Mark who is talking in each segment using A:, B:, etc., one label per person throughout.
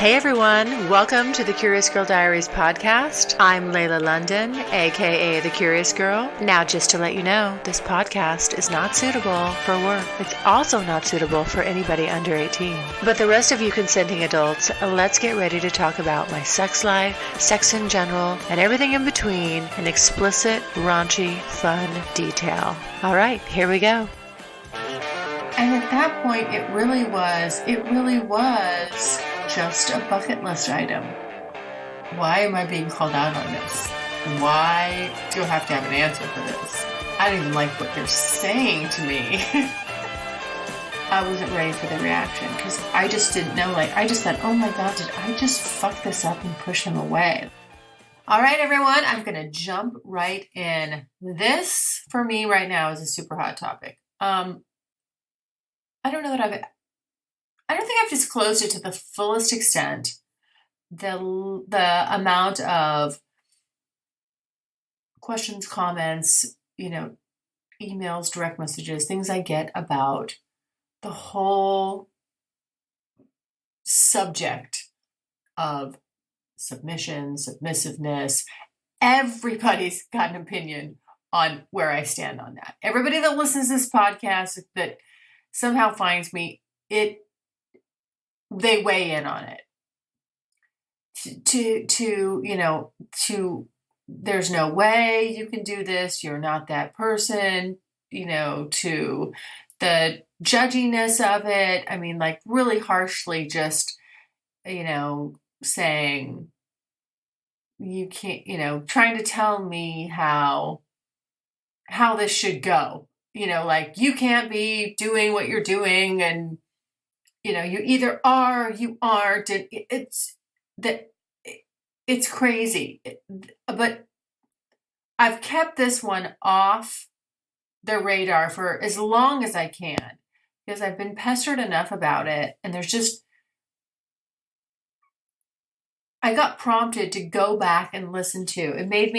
A: Hey everyone, welcome to the Curious Girl Diaries podcast. I'm Layla London, aka The Curious Girl. Now, just to let you know, this podcast is not suitable for work. It's also not suitable for anybody under 18. But the rest of you consenting adults, let's get ready to talk about my sex life, sex in general, and everything in between in explicit, raunchy, fun detail. All right, here we go. And at that point, it really was just a bucket list item. Why am I being called out on this? Why do I have to have an answer for this? I don't even like what they're saying to me. I wasn't ready for the reaction because I just didn't know. I just thought, oh my God, did I just fuck this up and push him away? All right, everyone, I'm going to jump right in. This, for me right now, is a super hot topic. I don't think I've disclosed it to the fullest extent. The amount of questions, comments, emails, direct messages, things I get about the whole subject of submission, submissiveness. Everybody's got an opinion on where I stand on that. Everybody that listens to this podcast that somehow finds me, they weigh in on it. To there's no way you can do this, you're not that person, to the judginess of it. I mean, really harshly just, saying you can't, trying to tell me how this should go. You can't be doing what you're doing and you either are, you aren't. It's crazy. But I've kept this one off the radar for as long as I can because I've been pestered enough about it. And I got prompted to go back and listen to. It made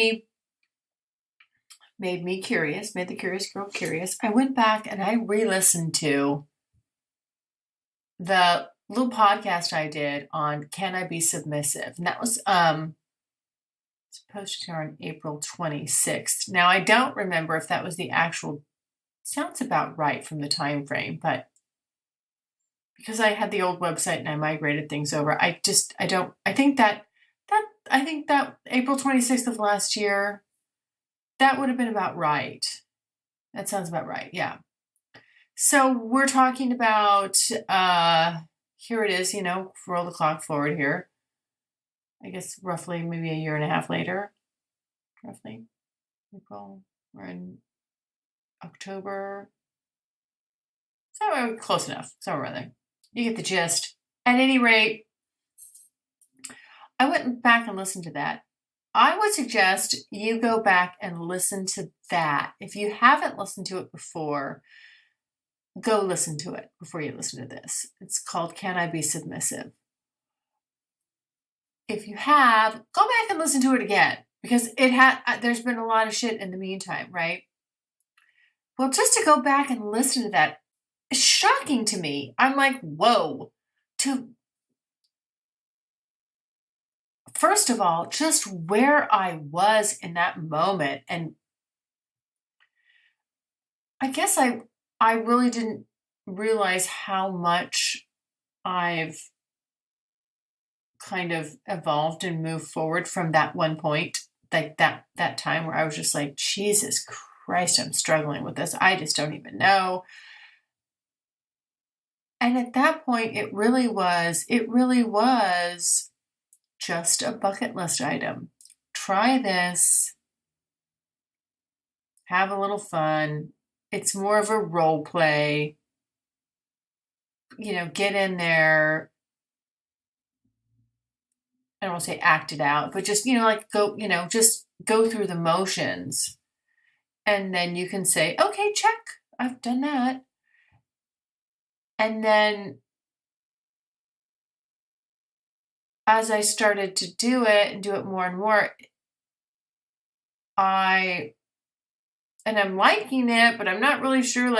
A: me curious, made the curious girl curious. I went back and I re-listened to the little podcast I did on Can I Be Submissive? And that was it's posted here on April 26th. Now, I don't remember if that was the actual, sounds about right from the time frame, but because I had the old website and I migrated things over, I think that April 26th of last year, that would have been about right. That sounds about right, yeah. So we're talking about, here it is, roll the clock forward here. I guess roughly maybe a year and a half later, roughly. April, we're in October. So close enough, somewhere around there. You get the gist. At any rate, I went back and listened to that. I would suggest you go back and listen to that. If you haven't listened to it before, go listen to it before you listen to this. It's called Can I Be Submissive? If you have, go back and listen to it again because there's been a lot of shit in the meantime, right? Well, just to go back and listen to that is shocking to me. I'm like, whoa. First of all, just where I was in that moment. And I guess I really didn't realize how much I've kind of evolved and moved forward from that one point, like that time where I was just like, Jesus Christ, I'm struggling with this. I just don't even know. And at that point, it really was just a bucket list item. Try this. Have a little fun. It's more of a role play. Get in there. I don't want to say act it out, but just, just go through the motions. And then you can say, okay, check. I've done that. And then as I started to do it and do it more and more, I'm liking it, but I'm not really sure,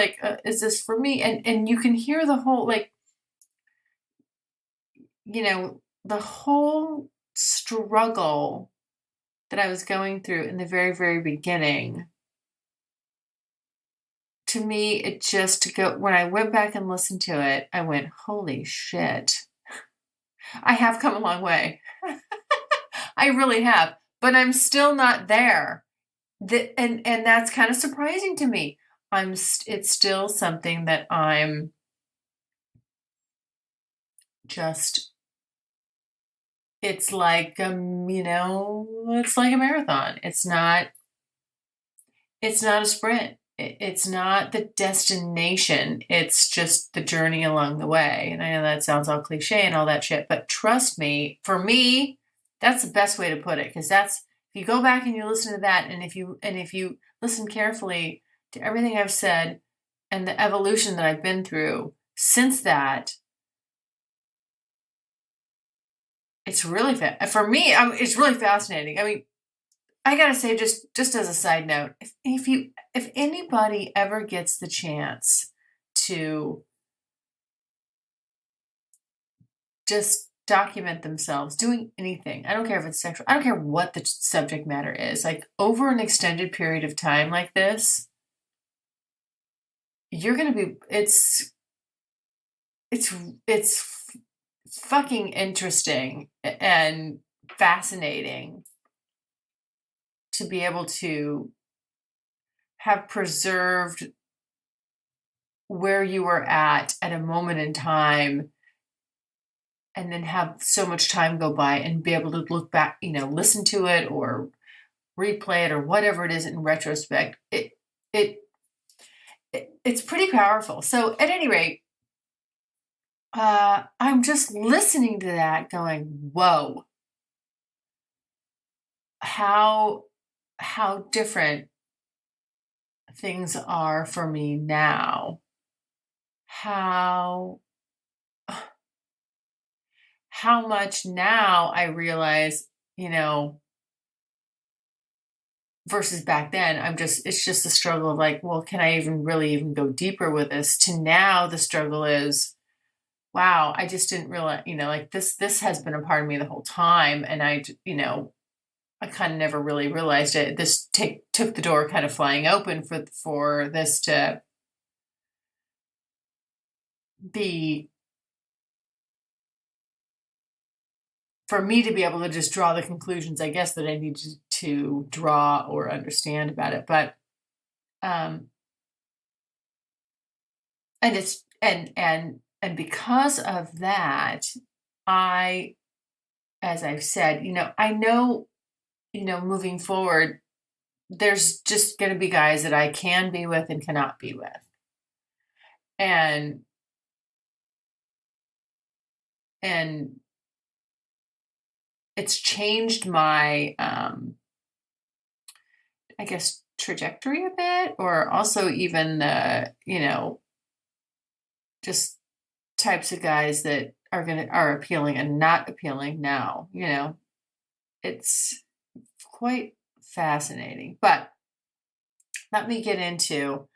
A: is this for me? And you can hear the whole, the whole struggle that I was going through in the very, very beginning, to me, it just when I went back and listened to it, I went, holy shit. I have come a long way. I really have, but I'm still not there. And that's kind of surprising to me. It's still something that I'm just, it's like, it's like a marathon. It's not a sprint. It's not the destination. It's just the journey along the way. And I know that sounds all cliche and all that shit, but trust me, for me, that's the best way to put it. Cause if you go back and you listen to that, and if you listen carefully to everything I've said and the evolution that I've been through since that, it's really, for me, it's really fascinating. I mean, I gotta say, just as a side note, if anybody ever gets the chance to just document themselves doing anything, I don't care if it's sexual, I don't care what the subject matter is, like over an extended period of time like this, you're gonna be, it's fucking interesting and fascinating to be able to have preserved where you were at a moment in time, and then have so much time go by and be able to look back, listen to it or replay it or whatever it is in retrospect. It's pretty powerful. So at any rate, I'm just listening to that going, whoa, how different things are for me now. How much now I realize, versus back then, it's just the struggle of like, well, can I even go deeper with this? To now the struggle is, wow, I just didn't realize, like this has been a part of me the whole time. And I kind of never really realized it. This took the door kind of flying open for this to be, for me to be able to just draw the conclusions, I guess, that I needed to draw or understand about it. But, and it's, and because of that, as I've said, I know, moving forward, there's just going to be guys that I can be with and cannot be with. And it's changed my, I guess, trajectory a bit, or also even the, just types of guys that are appealing and not appealing now. It's quite fascinating. But let me get into,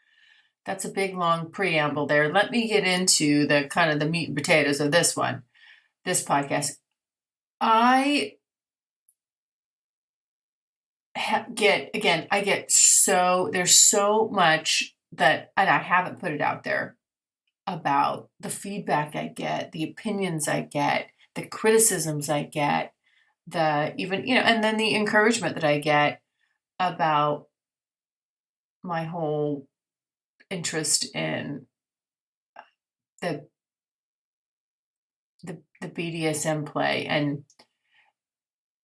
A: that's a big long preamble there. Let me get into the kind of the meat and potatoes of this podcast. I get there's so much and I haven't put it out there about the feedback I get, the opinions I get, the criticisms I get, and then the encouragement that I get about my whole interest in the BDSM play. And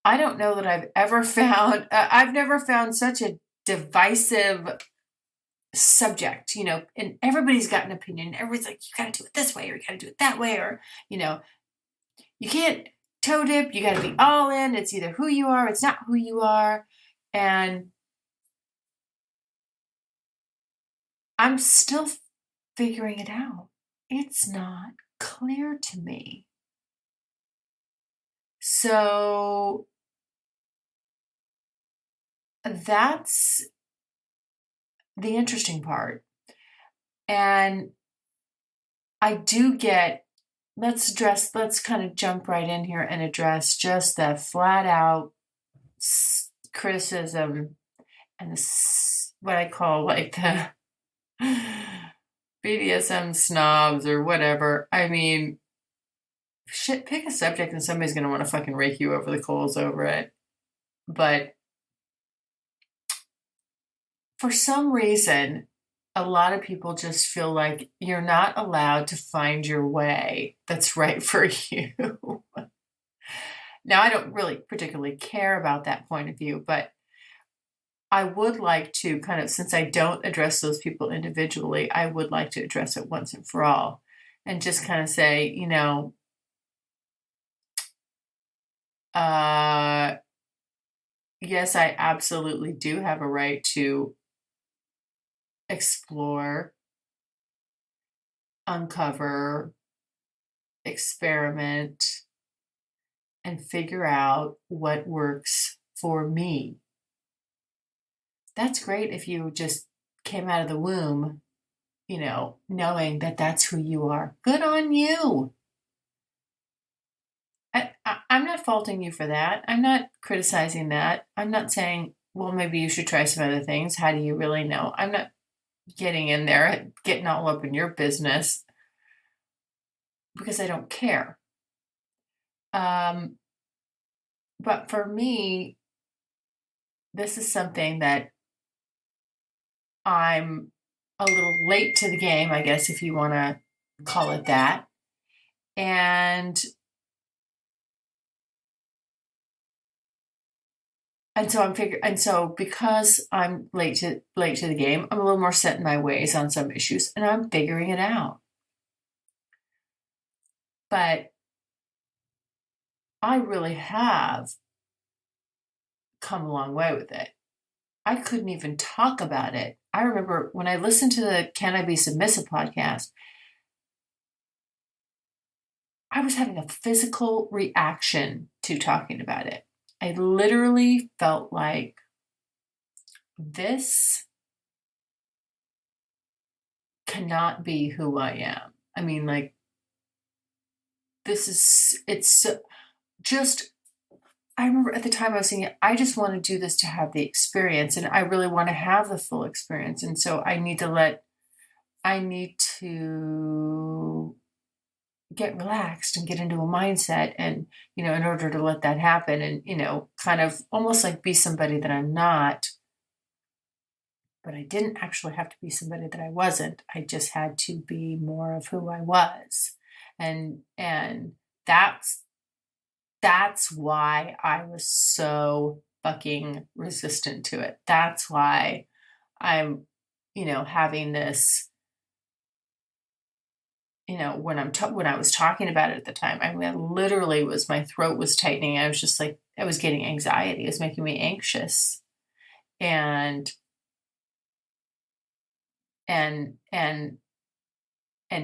A: I don't know that I've never found such a divisive subject, and everybody's got an opinion. Everybody's like, you got to do it this way, or you got to do it that way, or, you can't toe dip, you got to be all in. It's either who you are, it's not who you are. And I'm still figuring it out. It's not clear to me. So that's the interesting part. And I do get let's kind of jump right in here and address just that flat out criticism and what I call like the BDSM snobs or whatever. I mean, shit, pick a subject and somebody's going to want to fucking rake you over the coals over it. But for some reason, a lot of people just feel like you're not allowed to find your way that's right for you. Now, I don't really particularly care about that point of view, but I would like to kind of, since I don't address those people individually, I would like to address it once and for all and just kind of say, yes, I absolutely do have a right to explore, uncover, experiment, and figure out what works for me. That's great if you just came out of the womb, knowing that that's who you are. Good on you. I'm not faulting you for that. I'm not criticizing that. I'm not saying, well, maybe you should try some other things. How do you really know? I'm not getting in there, getting all up in your business because I don't care. But for me, this is something that I'm a little late to the game, I guess, if you want to call it that. And so because I'm late to the game, I'm a little more set in my ways on some issues, and I'm figuring it out. But I really have come a long way with it. I couldn't even talk about it. I remember when I listened to the Can I Be Submissive podcast, I was having a physical reaction to talking about it. I literally felt like this cannot be who I am. I mean, like, it's just, I remember at the time I was saying, I just want to do this to have the experience, and I really want to have the full experience. And so I need to get relaxed and get into a mindset and, in order to let that happen and, kind of almost like be somebody that I'm not. But I didn't actually have to be somebody that I wasn't. I just had to be more of who I was. And that's why I was so fucking resistant to it. That's why I'm, having this, when I was talking about it at the time, I mean, literally my throat was tightening. I was just like, I was getting anxiety. It was making me anxious. And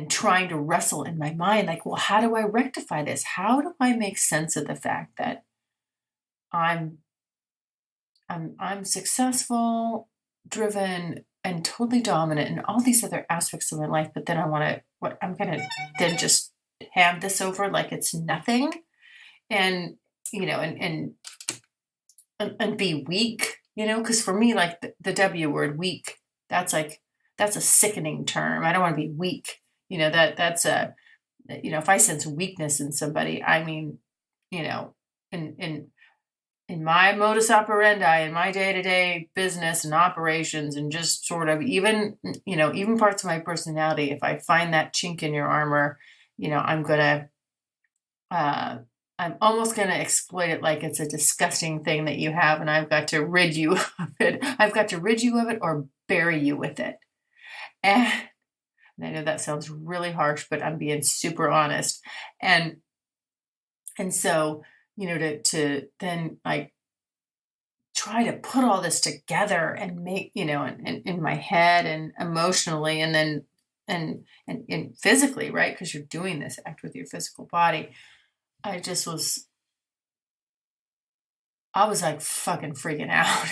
A: trying to wrestle in my mind, like, well, how do I rectify this? How do I make sense of the fact that I'm successful, driven, and totally dominant in all these other aspects of my life, but then I'm gonna then just have this over like it's nothing, and and be weak, because for me, like the W word, weak, that's a sickening term. I don't want to be weak. That's if I sense weakness in somebody, I mean, in my modus operandi, in my day-to-day business and operations, and just sort of even parts of my personality, if I find that chink in your armor, I'm almost going to exploit it like it's a disgusting thing that you have, and I've got to rid you of it. I've got to rid you of it or bury you with it. And I know that sounds really harsh, but I'm being super honest. And so, to then like try to put all this together and make, in my head and emotionally, and then and physically, right? Because you're doing this act with your physical body. I was like fucking freaking out.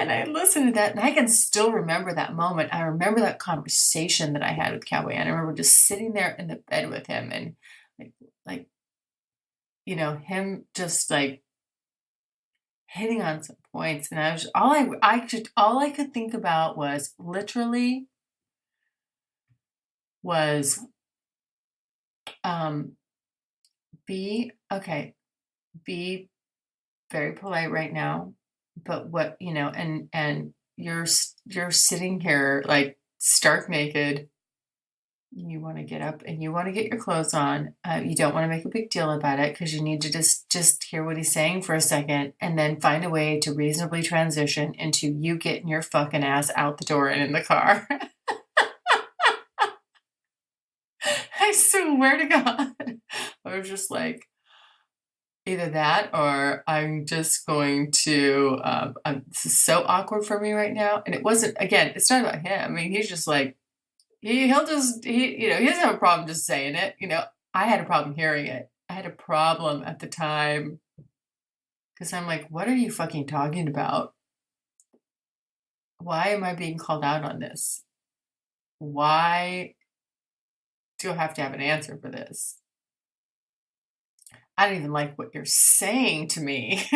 A: And I listened to that, and I can still remember that moment. I remember that conversation that I had with Cowboy, and I remember just sitting there in the bed with him, and like him just like hitting on some points, and I was all I could think about was literally was um be okay, be very polite right now, but what and you're sitting here like stark naked. You want to get up and you want to get your clothes on. You don't want to make a big deal about it because you need to just hear what he's saying for a second, and then find a way to reasonably transition into you getting your fucking ass out the door and in the car. I swear to God, I was just like, either that or I'm just going to. This is so awkward for me right now, and it wasn't. Again, it's not about him. I mean, he's just like. He'll just he doesn't have a problem just saying it. I had a problem hearing it. I had a problem at the time because I'm like, what are you fucking talking about? Why am I being called out on this? Why do I have to have an answer for this? I don't even like what you're saying to me.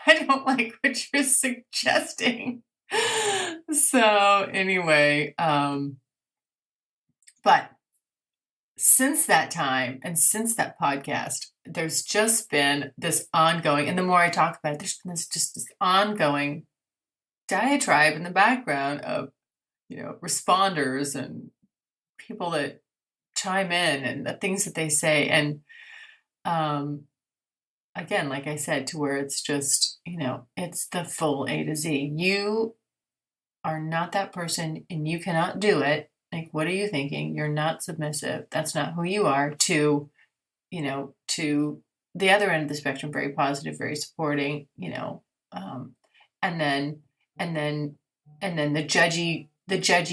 A: I don't like what you're suggesting. So anyway, but since that time and since that podcast, there's just been this ongoing, and the more I talk about it, there's been this ongoing diatribe in the background of, responders and people that chime in and the things that they say. And again, like I said, to where it's just, it's the full A to Z. You are not that person and you cannot do it. Like, what are you thinking? You're not submissive. That's not who you are. To the other end of the spectrum, very positive, very supporting, and then, and then, and then the judgy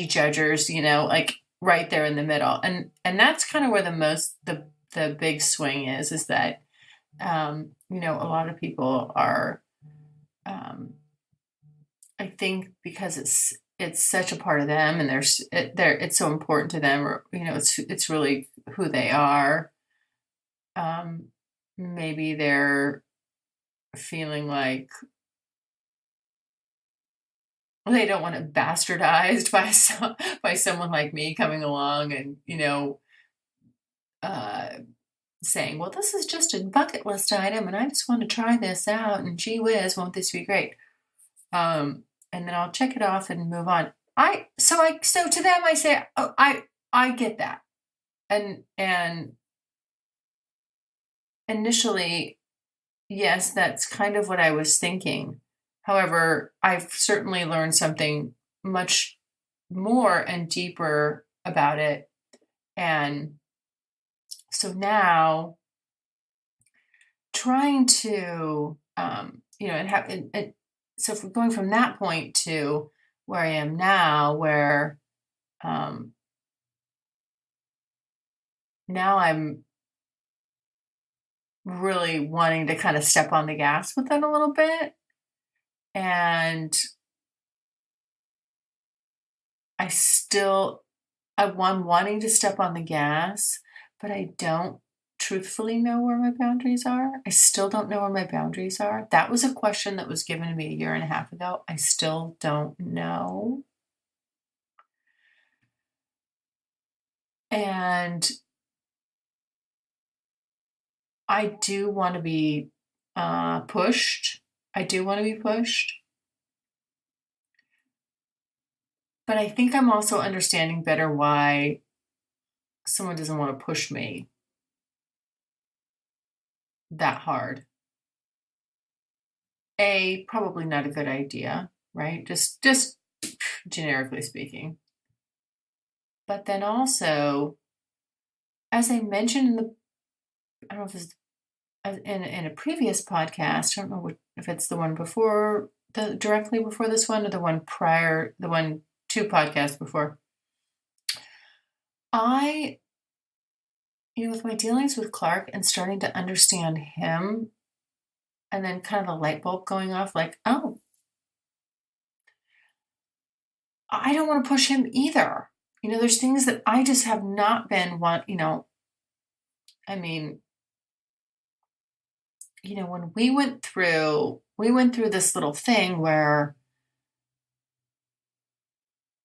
A: judgers, like right there in the middle. And that's kind of where the big swing is that, a lot of people are, I think because it's such a part of them, and it's so important to them, or it's really who they are. Maybe they're feeling like they don't want it bastardized by someone like me coming along and saying, well, this is just a bucket list item, and I just want to try this out, and gee whiz, won't this be great? And then I'll check it off and move on. So to them I say, oh, I get that. And initially, yes, that's kind of what I was thinking. However, I've certainly learned something much more and deeper about it. And so now trying to, so if we're going from that point to where I am now, where now I'm really wanting to kind of step on the gas with it a little bit. And I'm wanting to step on the gas, but I don't truthfully know where my boundaries are. I still don't know where my boundaries are. That was a question that was given to me 1.5 years ago. I still don't know. And I do want to be pushed. I do want to be pushed. But I think I'm also understanding better why someone doesn't want to push me that hard. Probably not a good idea, right? Just generically speaking. But then also, as I mentioned I don't know if it's in a previous podcast, I don't know if it's the one before, directly before this one, or the one prior, the one 2 podcasts before. With my dealings with Clark and starting to understand him, and then kind of a light bulb going off, like, oh, I don't want to push him either. There's things that I just have not been I mean, when we went through this little thing where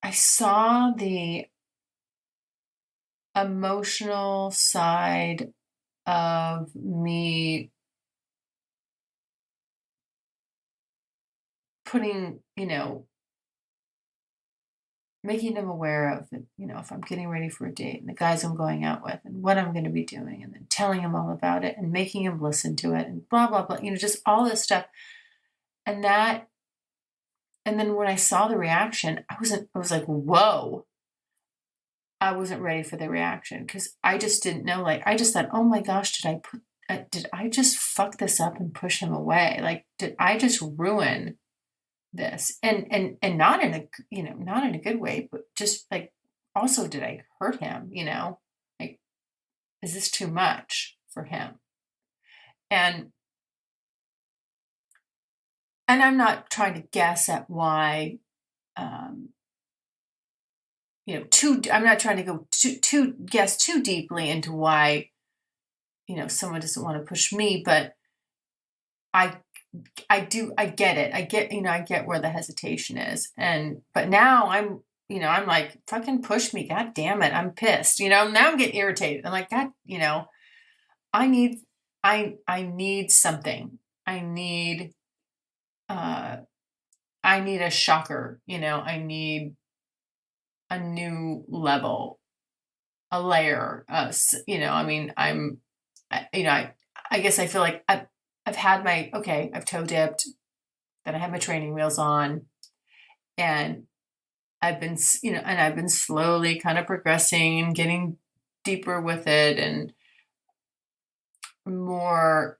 A: I saw the emotional side of me putting, making them aware of it, if I'm getting ready for a date and the guys I'm going out with and what I'm going to be doing, and then telling him all about it and making him listen to it and blah, blah, blah, just all this stuff. And then when I saw the reaction, I was like, whoa. I wasn't ready for the reaction because I just didn't know. Like, I just thought, oh my gosh, did I just fuck this up and push him away? Like, did I just ruin this? And not in not in a good way, but just like, also, did I hurt him? Like, is this too much for him? And I'm not trying to guess at why, I'm not trying to go too guess too deeply into why, someone doesn't want to push me, but I get it. I get where the hesitation is. But now I'm like, fucking push me. God damn it. I'm pissed. Now I'm getting irritated. I'm like, God, I need, I need something. I need a shocker. I need a new level, a layer. I guess I feel like I've had I've toe dipped, then I had my training wheels on, and I've been slowly kind of progressing, getting deeper with it and more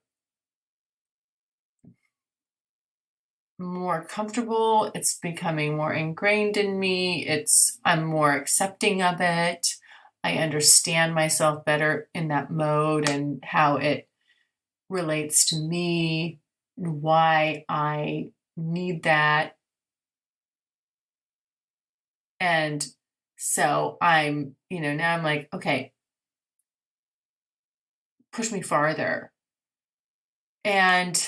A: comfortable. It's becoming more ingrained in me. I'm more accepting of it. I understand myself better in that mode and how it relates to me and why I need that. And so I'm, now I'm like, okay, push me farther. And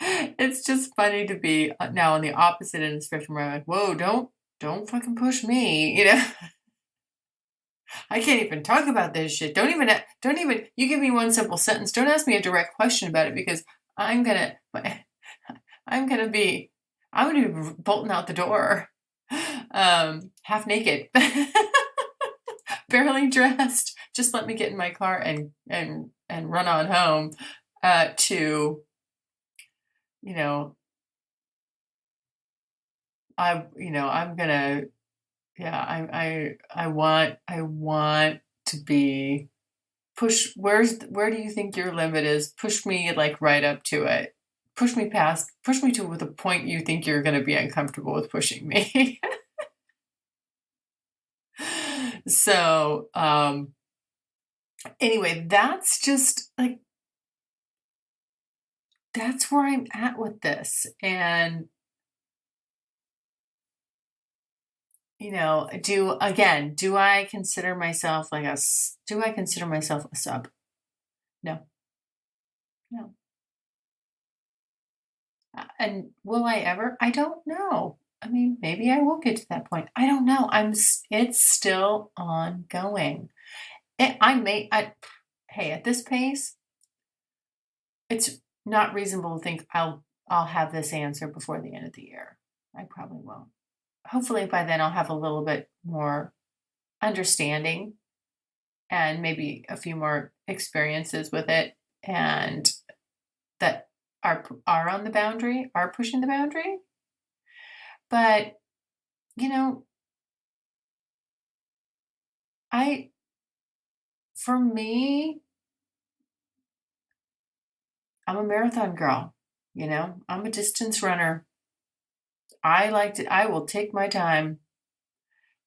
A: it's just funny to be now on the opposite end of the spectrum where I'm like, whoa, don't fucking push me, I can't even talk about this shit. Don't even, you give me one simple sentence. Don't ask me a direct question about it because I'm gonna be bolting out the door, half naked, barely dressed. Just let me get in my car and run on home, to, I'm gonna, yeah, I want to be push. Where do you think your limit is? Push me like right up to it. Push me to the point you think you're going to be uncomfortable with pushing me. So, anyway, that's just like, that's where I'm at with this. And, do I consider myself a sub? No. And will I ever? I don't know. I mean, maybe I will get to that point. I don't know. It's still ongoing. Hey, at this pace, it's not reasonable to think I'll have this answer before the end of the year. I probably won't. Hopefully by then I'll have a little bit more understanding and maybe a few more experiences with it, and that are on the boundary, are pushing the boundary. But, for me, I'm a marathon girl, I'm a distance runner. I will take my time,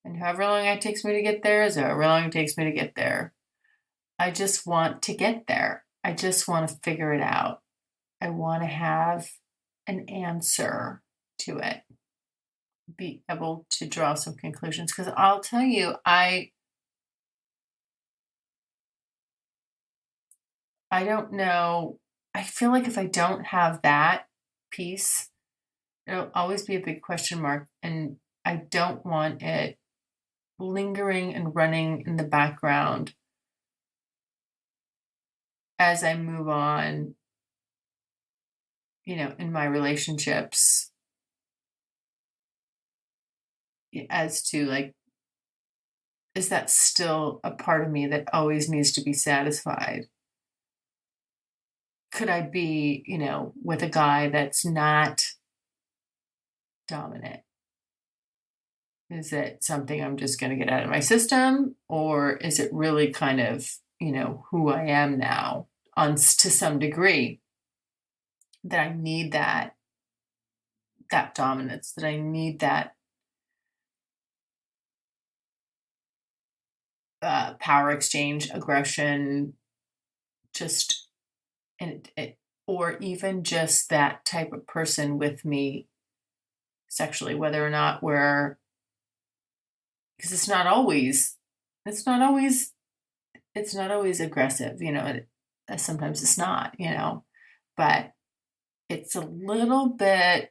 A: and however long it takes me to get there is however long it takes me to get there. I just want to get there. I just want to figure it out. I want to have an answer to it. be able to draw some conclusions, because I'll tell you, I don't know. I feel like if I don't have that piece, it'll always be a big question mark, and I don't want it lingering and running in the background as I move on, in my relationships, as to like, is that still a part of me that always needs to be satisfied? Could I be, with a guy that's not dominant? Is it something I'm just going to get out of my system, or is it really kind of, who I am now to some degree, that I need that dominance, that I need that power exchange, aggression, just and it, or even just that type of person with me sexually, whether or not we're, because it's not always it's not always aggressive, sometimes it's not, but it's a little bit,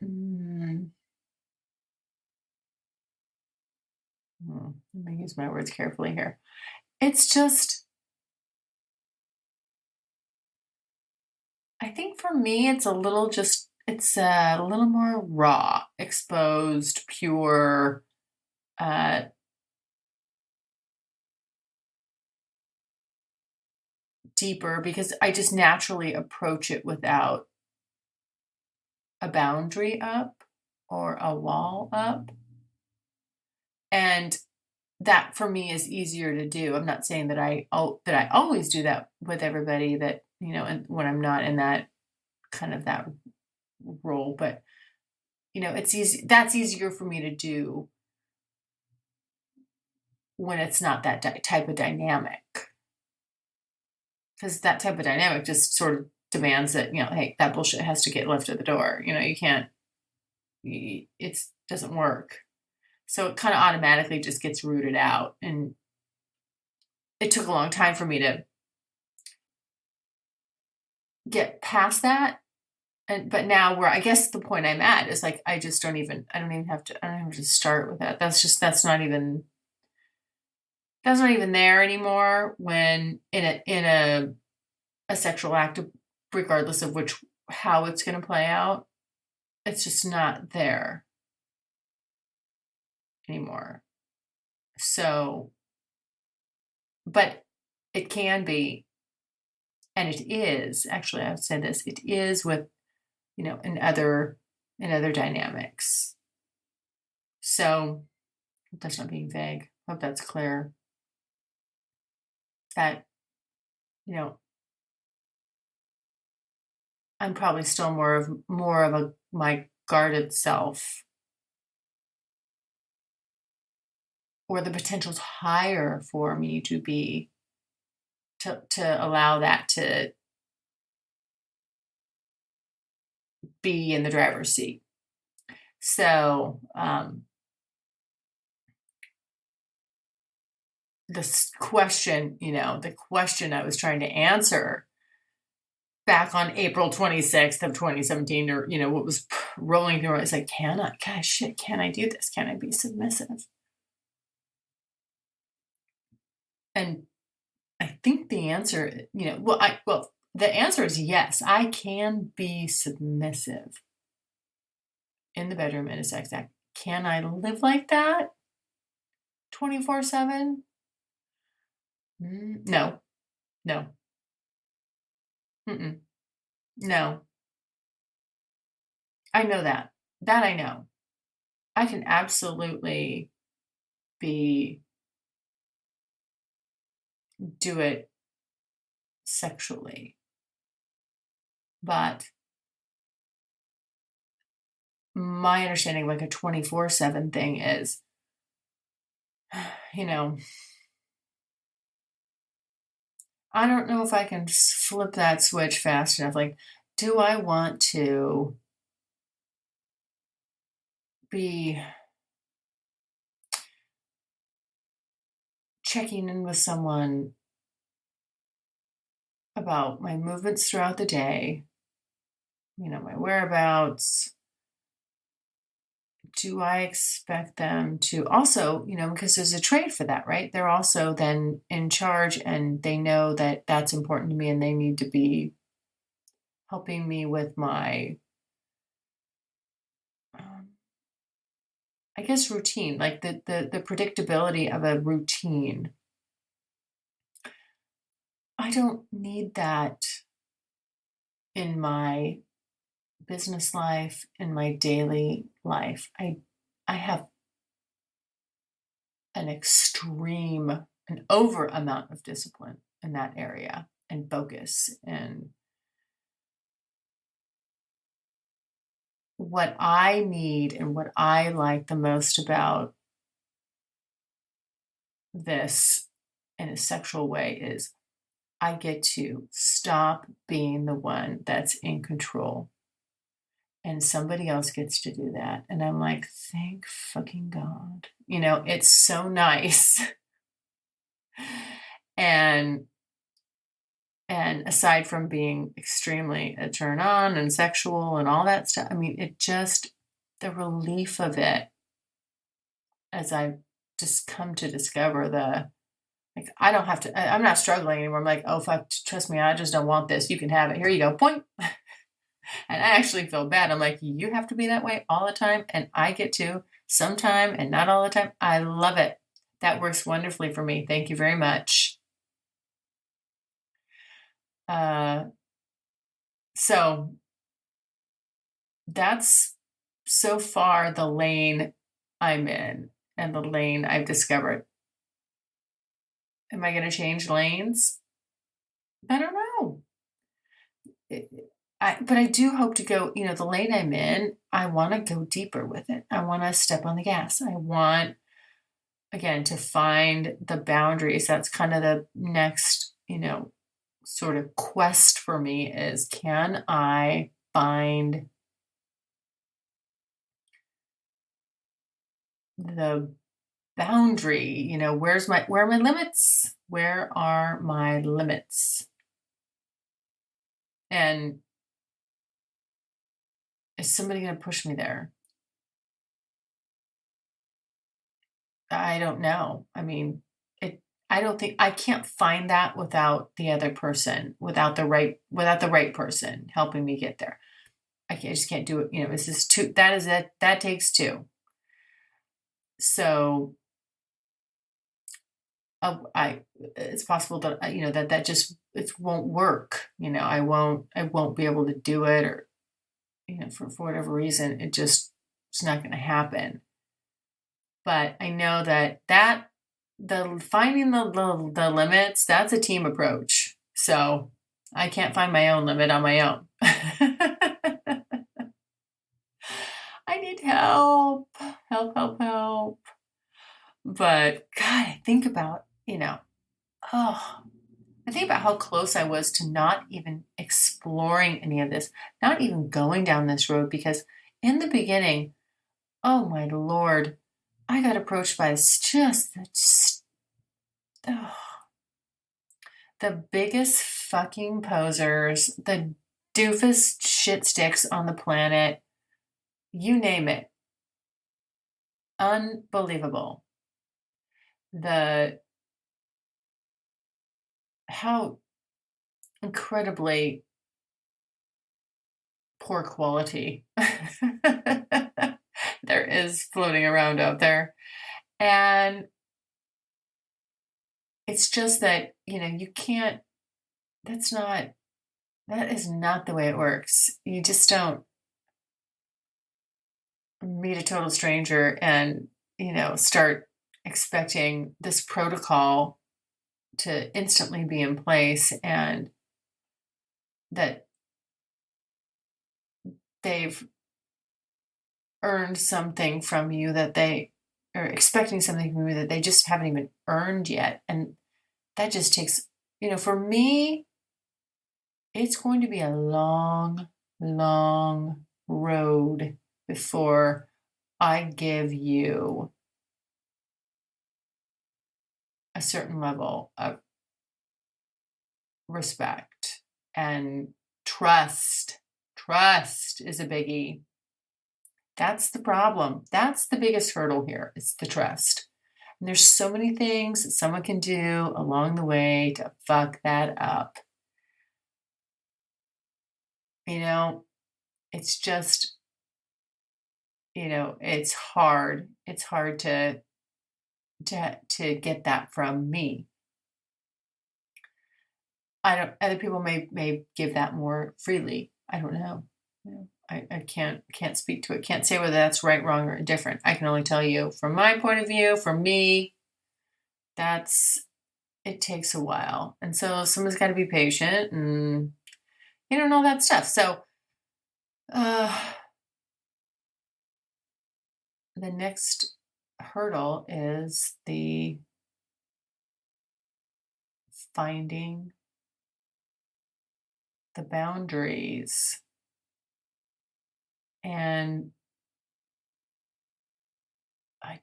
A: let me use my words carefully here. It's just, I think for me, it's a little more raw, exposed, pure, deeper, because I just naturally approach it without a boundary up or a wall up. And that for me is easier to do. I'm not saying that I always do that with everybody, that, and when I'm not in that kind of that role, but it's easy. That's easier for me to do when it's not that type of dynamic, because that type of dynamic just sort of demands that, hey, that bullshit has to get left at the door. You can't. It doesn't work. So it kind of automatically just gets rooted out, and it took a long time for me to get past that. But now, where I guess the point I'm at is like, I don't even have to start with that. That's not even there anymore when in a sexual act, regardless of how it's going to play out. It's just not there anymore. So, but it can be, and it is actually, I would say this, it is with, in other dynamics. So that's not being vague. Hope that's clear. That, I'm probably still more of my guarded self, or the potential's higher for me to be, to allow that to be in the driver's seat. So, this question, the question I was trying to answer back on April 26th of 2017, or, what was rolling through, I was like, can I do this? Can I be submissive? And I think the answer, the answer is yes, I can be submissive in the bedroom in a sex act. Can I live like that 24/7? No. Mm-mm. No. I know that. That I know. I can absolutely do it sexually. But my understanding, like a 24/7 thing, is, I don't know if I can flip that switch fast enough. Like, do I want to be checking in with someone about my movements throughout the day, my whereabouts. Do I expect them to also, because there's a trade for that, right? They're also then in charge and they know that that's important to me and they need to be helping me with my, I guess, routine, like the predictability of a routine. I don't need that in my business life, in my daily life. I have an over amount of discipline in that area and focus. And what I need and what I like the most about this in a sexual way is I get to stop being the one that's in control and somebody else gets to do that. And I'm like, thank fucking God. It's so nice. And aside from being extremely a turn on and sexual and all that stuff, I mean, the relief of it, as I've just come to discover I don't have to, I'm not struggling anymore. I'm like, oh, fuck, trust me, I just don't want this. You can have it. Here you go. Point. And I actually feel bad. I'm like, you have to be that way all the time. And I get to sometime and not all the time. I love it. That works wonderfully for me. Thank you very much. So that's so far the lane I'm in and the lane I've discovered. Am I going to change lanes? I don't know. But I do hope to go, the lane I'm in, I want to go deeper with it. I want to step on the gas. I want, again, to find the boundaries. That's kind of the next, sort of quest for me is, can I find the boundary? Where are my limits? Where are my limits? And is somebody going to push me there? I don't know. I mean, I can't find that without the other person, without the right person helping me get there. I just can't do it. This is two. That is it. That takes two. So, it's possible that that just it won't work. I won't be able to do it, or for whatever reason, it's not going to happen. But I know that the finding the limits, that's a team approach. So I can't find my own limit on my own. I need help. Help. But God, I think about, I think about how close I was to not even exploring any of this, not even going down this road, because in the beginning, oh my Lord, I got approached by the biggest fucking posers, the doofus shit sticks on the planet, you name it. Unbelievable. How incredibly poor quality there is floating around out there. And it's just that, you can't, that is not the way it works. You just don't meet a total stranger and, start expecting this protocol to instantly be in place and that they've earned something from you that they are expecting something from you that they just haven't even earned yet. And that just takes, for me, it's going to be a long, long road before I give you a certain level of respect and trust. Trust is a biggie. That's the problem. That's the biggest hurdle here. It's the trust. And there's so many things that someone can do along the way to fuck that up. It's just, it's hard. It's hard to get that from me. Other people may give that more freely. I don't know. I can't speak to it. Can't say whether that's right, wrong, or indifferent. I can only tell you from my point of view, for me, it takes a while. And so someone's got to be patient and, and all that stuff. So, the next hurdle is the finding the boundaries. And I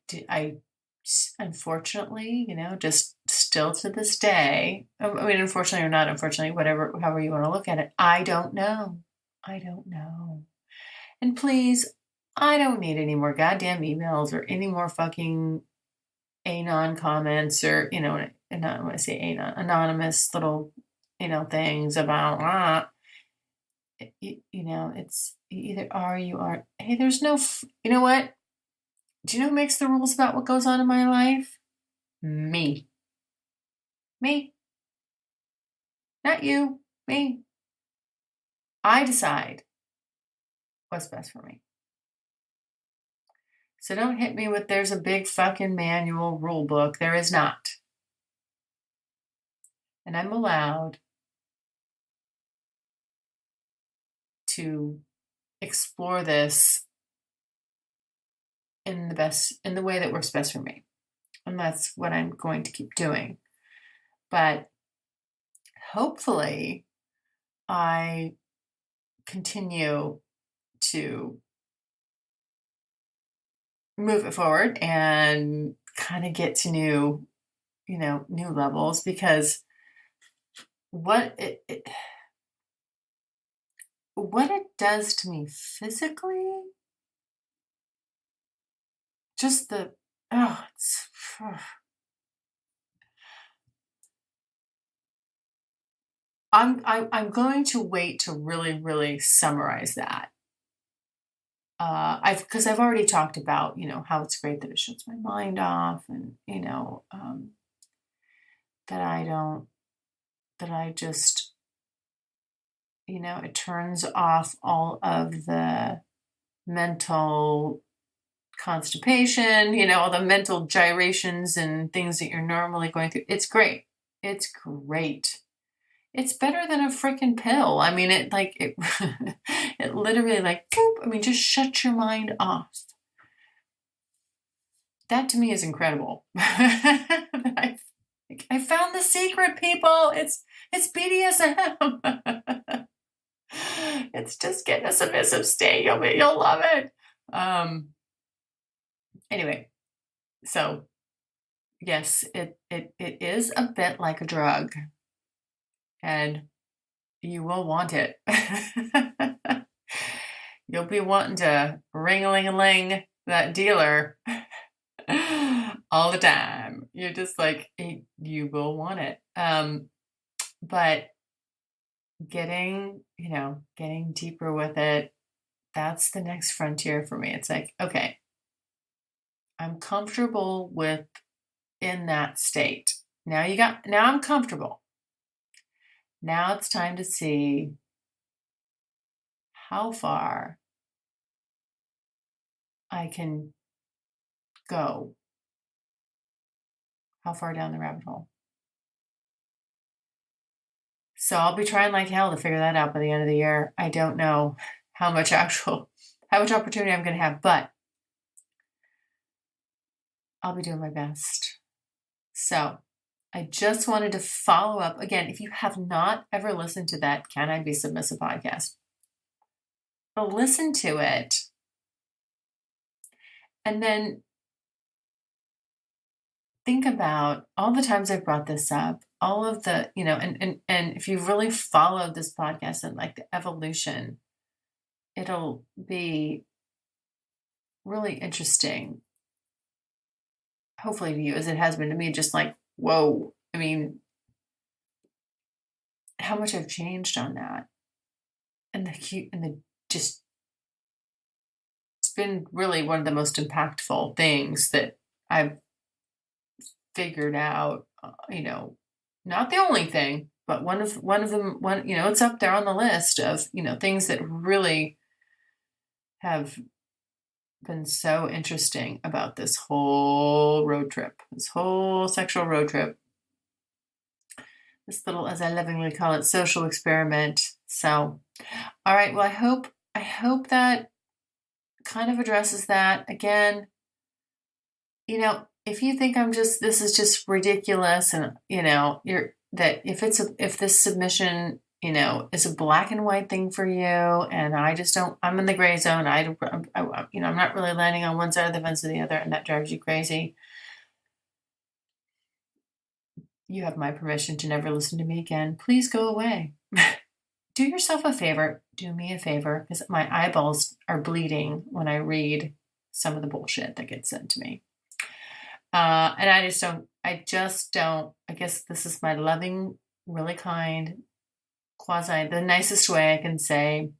A: unfortunately, just still to this day, I mean, unfortunately or not unfortunately, however you want to look at it, I don't know. And please, I don't need any more goddamn emails or any more fucking anon comments or, and not when I say anon, anonymous little, things about, it's either are you are. Hey, there's no, you know what? Do you know who makes the rules about what goes on in my life? Me. Not you. Me. I decide what's best for me. So don't hit me with there's a big fucking manual rule book. There is not. And I'm allowed to explore this in the way that works best for me. And that's what I'm going to keep doing. But hopefully I continue to move it forward and kind of get to new levels, because what it does to me physically, just I'm going to wait to really, really summarize that. Because I've already talked about, how it's great that it shuts my mind off, and, that I just, it turns off all of the mental constipation, all the mental gyrations and things that you're normally going through. It's great. It's great. It's better than a freaking pill. I mean, it literally boop, just shut your mind off. That to me is incredible. I found the secret, people. It's BDSM. It's just getting a submissive state. You'll love it. Anyway, so yes, it is a bit like a drug, and you will want it. You'll be wanting to ring-a-ling-a-ling that dealer all the time. You're just like, you will want it. But getting deeper with it, that's the next frontier for me. It's like, okay, I'm comfortable in that state. Now I'm comfortable. Now it's time to see how far I can go. How far down the rabbit hole. So I'll be trying like hell to figure that out by the end of the year. I don't know how much opportunity I'm going to have, but I'll be doing my best. So I just wanted to follow up. Again, if you have not ever listened to that Can I Be Submissive podcast, listen to it. And then think about all the times I've brought this up, all of the, and if you really followed this podcast and like the evolution, it'll be really interesting, hopefully to you, as it has been to me, just like, whoa. I mean, how much I've changed on that. And just, it's been really one of the most impactful things that I've figured out, not the only thing, but one of them, it's up there on the list of, things that really have been so interesting about this whole road trip, this whole sexual road trip, this little, as I lovingly call it, social experiment. So, all right. Well, I hope that kind of addresses that. Again, if you think this is just ridiculous, and if this submission, is a black and white thing for you, and I'm in the gray zone. I'm not really landing on one side of the fence or the other, and that drives you crazy. You have my permission to never listen to me again. Please go away. Do yourself a favor. Do me a favor, because my eyeballs are bleeding when I read some of the bullshit that gets sent to me. And I just don't, I guess this is my loving, really kind, the nicest way I can say,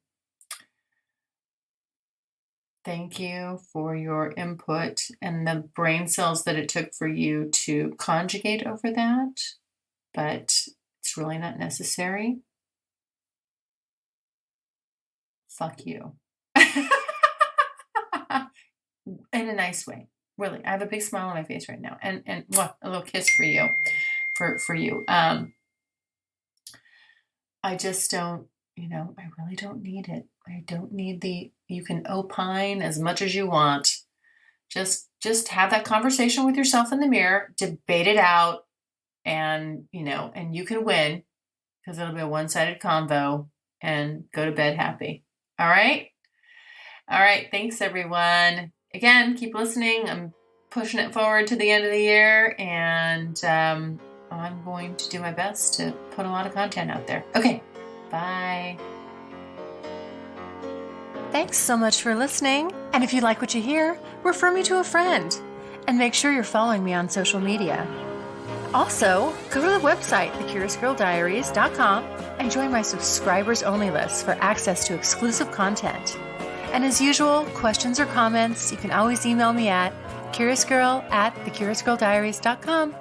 A: thank you for your input and the brain cells that it took for you to conjugate over that, but it's really not necessary. Fuck you. In a nice way. Really. I have a big smile on my face right now. And a little kiss for you. For you. I just don't, I really don't need it. I don't need you can opine as much as you want. Just have that conversation with yourself in the mirror, debate it out, and you can win, because it'll be a one-sided convo, and go to bed happy. All right. Thanks, everyone. Again, keep listening. I'm pushing it forward to the end of the year, and I'm going to do my best to put a lot of content out there. Okay. Bye. Thanks so much for listening. And if you like what you hear, refer me to a friend. And make sure you're following me on social media. Also, go to the website, thecuriousgirldiaries.com, and join my subscribers-only list for access to exclusive content. And as usual, questions or comments, you can always email me at curiousgirl@thecuriousgirldiaries.com.